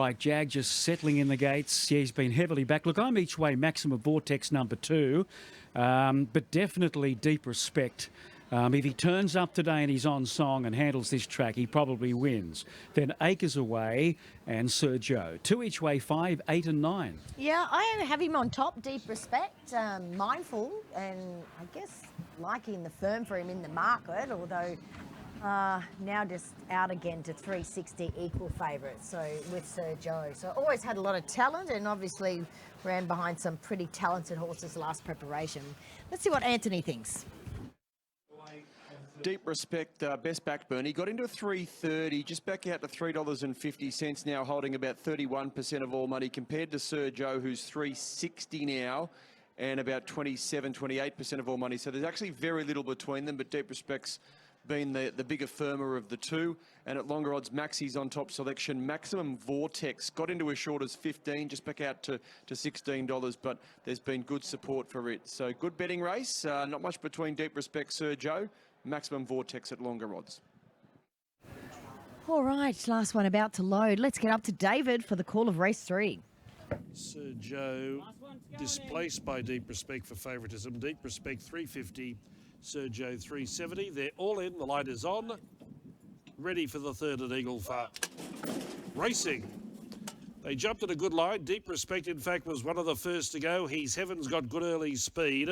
right, Jag just settling in the gates. Yeah, he's been heavily back. Look, I'm each way Maximum Vortex number 2, but definitely Deep Respect. If he turns up today and he's on song and handles this track, he probably wins. Then Acres Away and Sir Joe. 2 each way, 5, 8 and 9. Yeah, I have him on top, Deep Respect, mindful, and I guess liking the firm for him in the market, although now just out again to 360 equal favourite, so with Sir Joe. So always had a lot of talent and obviously ran behind some pretty talented horses last preparation. Let's see what Anthony thinks. Deep Respect, best backed Bernie, got into 330, just back out to $3.50 now, holding about 31% of all money compared to Sir Joe, who's 360 now and about 28% of all money. So there's actually very little between them, but Deep Respect's been the bigger firmer of the two. And at longer odds, Maxi's on top selection. Maximum Vortex got into as short as 15, just back out to $16, but there's been good support for it. So good betting race, not much between Deep Respect, Sir Joe. Maximum Vortex at longer odds. All right, last one about to load. Let's get up to David for the call of race 3. Sir Joe displaced by Deep Respect for favouritism. Deep Respect 350, Sir Joe 370. They're all in, the light is on. Ready for the third at Eagle Farm. Racing. They jumped at a good line. Deep Respect, in fact, was one of the first to go. He's Heaven's got good early speed.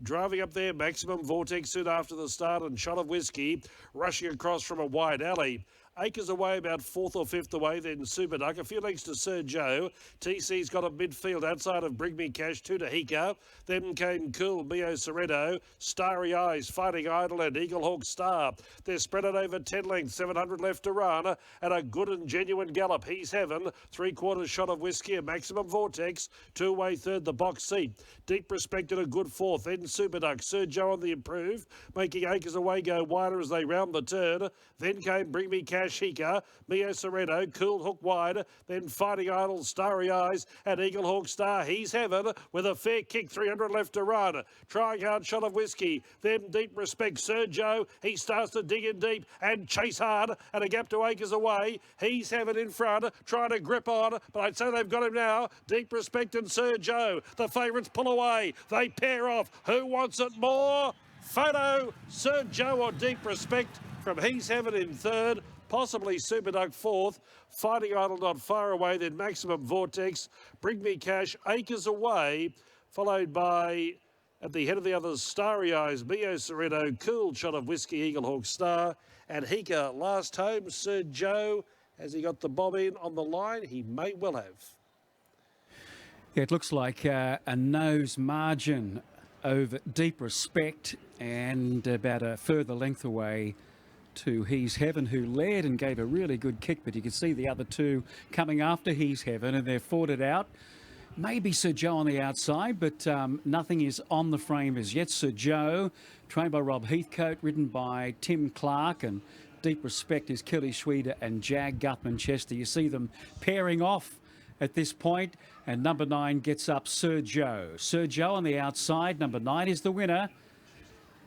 Driving up there, Maximum Vortex soon after the start, and Shot of Whiskey rushing across from a wide alley. Acres Away about 4th or 5th away, then Super Duck. A few lengths to Sir Joe. TC's got a midfield outside of Bring Me Cash, 2 to Hika. Then came Cool, Mio Soretto, Starry Eyes, Fighting Idol and Eagle Hawk Star. They're spread out over 10 lengths, 700 left to run. And a good and genuine gallop. He's Heaven, 3/4 Shot of Whiskey, a Maximum Vortex, 2-way third, the box seat. Deep Respect at a good 4th, then Super Duck. Sir Joe on the improve, making Acres Away go wider as they round the turn. Then came Bring Me Cash, Hika, Mio Soretto, Cool Hook wide, then Fighting Idol, Starry Eyes, and Eagle Hawk Star. He's Heaven with a fair kick, 300 left to run. Trying hard, Shot of Whiskey, then Deep Respect, Sir Joe. He starts to dig in deep and chase hard, and a gap to Acres Away. He's Heaven in front, trying to grip on, but I'd say they've got him now. Deep Respect and Sir Joe. The favourites pull away. They pair off. Who wants it more? Photo, Sir Joe or Deep Respect from He's Heaven in 3rd. Possibly Super Duck 4th, Fighting Idol not far away, then Maximum Vortex, Bring Me Cash, Acres Away, followed by, at the head of the others, Starry Eyes, Mio Soretto, Cool, Shot of Whiskey, Eagle Hawk Star, and Hika last home. Sir Joe, has he got the bob in on the line? He may well have. Yeah, it looks like a nose margin over Deep Respect and about a further length away to He's Heaven, who led and gave a really good kick, but you can see the other two coming after He's Heaven, and they're forwarded out. Maybe Sir Joe on the outside, but nothing is on the frame as yet. Sir Joe, trained by Rob Heathcote, ridden by Tim Clark, and Deep Respect is Kelly Schweder and Jag Gutman Chester. You see them pairing off at this point, and number 9 gets up Sir Joe. Sir Joe on the outside, number 9 is the winner,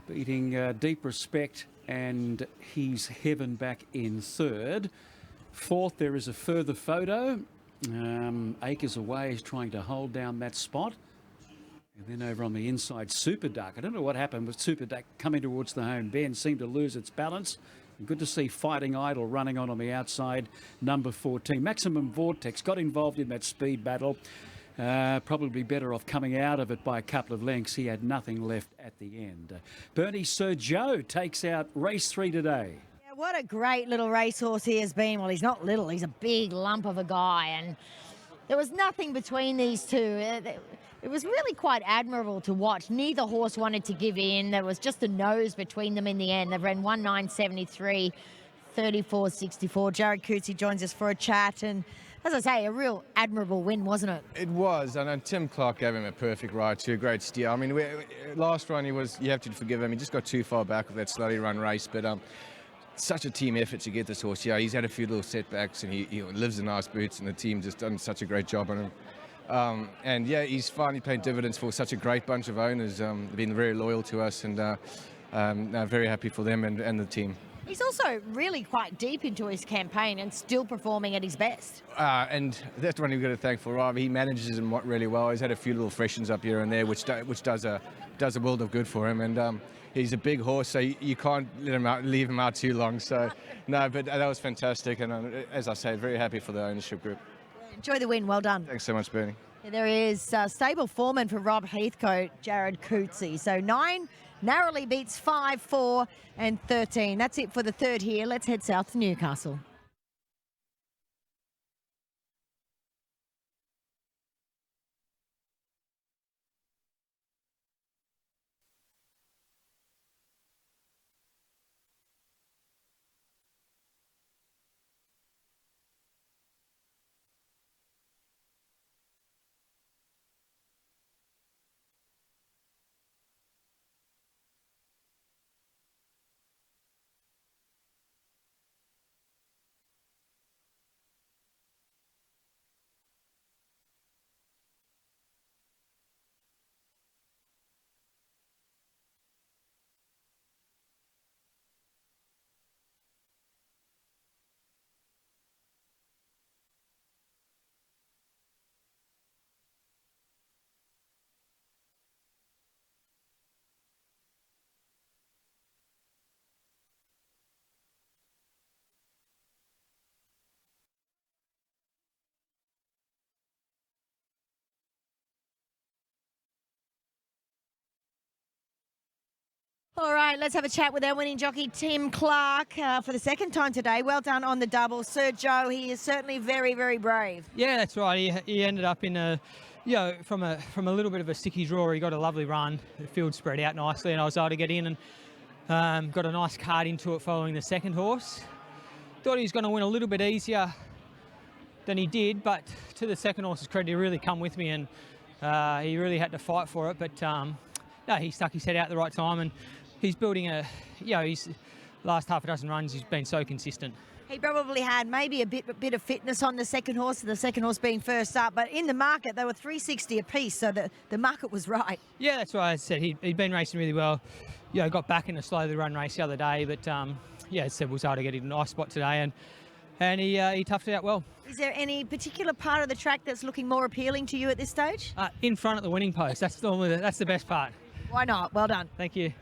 beating Deep Respect, and He's Heaven back in 3rd. 4th, there is a further photo. Acres Away is trying to hold down that spot. And then over on the inside, Super Duck. I don't know what happened with Super Duck coming towards the home bend. Seemed to lose its balance. Good to see Fighting Idol running on the outside, number 14. Maximum Vortex got involved in that speed battle. Probably better off coming out of it by a couple of lengths. He had nothing left at the end. Bernie, Sir Joe takes out race 3 today. Yeah, what a great little racehorse he has been. Well, he's not little. He's a big lump of a guy. And there was nothing between these two. It was really quite admirable to watch. Neither horse wanted to give in. There was just a nose between them in the end. They've ran 1:9.73, 34.64. Jared Coetzee joins us for a chat. And as I say, a real admirable win, wasn't it? It was, and Tim Clark gave him a perfect ride too, great steer. I mean, last run you have to forgive him, he just got too far back with that slowly run race, but such a team effort to get this horse. Yeah, he's had a few little setbacks, and he lives in nice boots, and the team just done such a great job on him. And yeah, he's finally paid dividends for such a great bunch of owners, been very loyal to us, and very happy for them and the team. He's also really quite deep into his campaign and still performing at his best. And that's the one we've got to thank for Rob. He manages him really well. He's had a few little freshens up here and there, which does a world of good for him. And he's a big horse, so you can't leave him out too long. So, no, but that was fantastic. And as I say, very happy for the ownership group. Enjoy the win. Well done. Thanks so much, Bernie. There is stable foreman for Rob Heathcote, Jared Coetzee. So 9 narrowly beats 5, 4 and 13. That's it for the third here. Let's head south to Newcastle. All right, let's have a chat with our winning jockey, Tim Clark, for the second time today. Well done on the double. Sir Joe, he is certainly very, very brave. Yeah, that's right. He ended up in a, from a little bit of a sticky draw. He got a lovely run. The field spread out nicely, and I was able to get in and got a nice card into it following the second horse. Thought he was going to win a little bit easier than he did, but to the second horse's credit, he really come with me, and he really had to fight for it. But no, he stuck his head out at the right time, and he's building his last half a dozen runs, he's been so consistent. He probably had maybe a bit of fitness on the second horse being first up, but in the market, they were 360 apiece, so the market was right. Yeah, that's what I said. He'd been racing really well. Got back in a slowly run race the other day, but as I said, was able to get in a nice spot today, and he toughed it out well. Is there any particular part of the track that's looking more appealing to you at this stage? In front at the winning post, that's the best part. Why not? Well done. Thank you.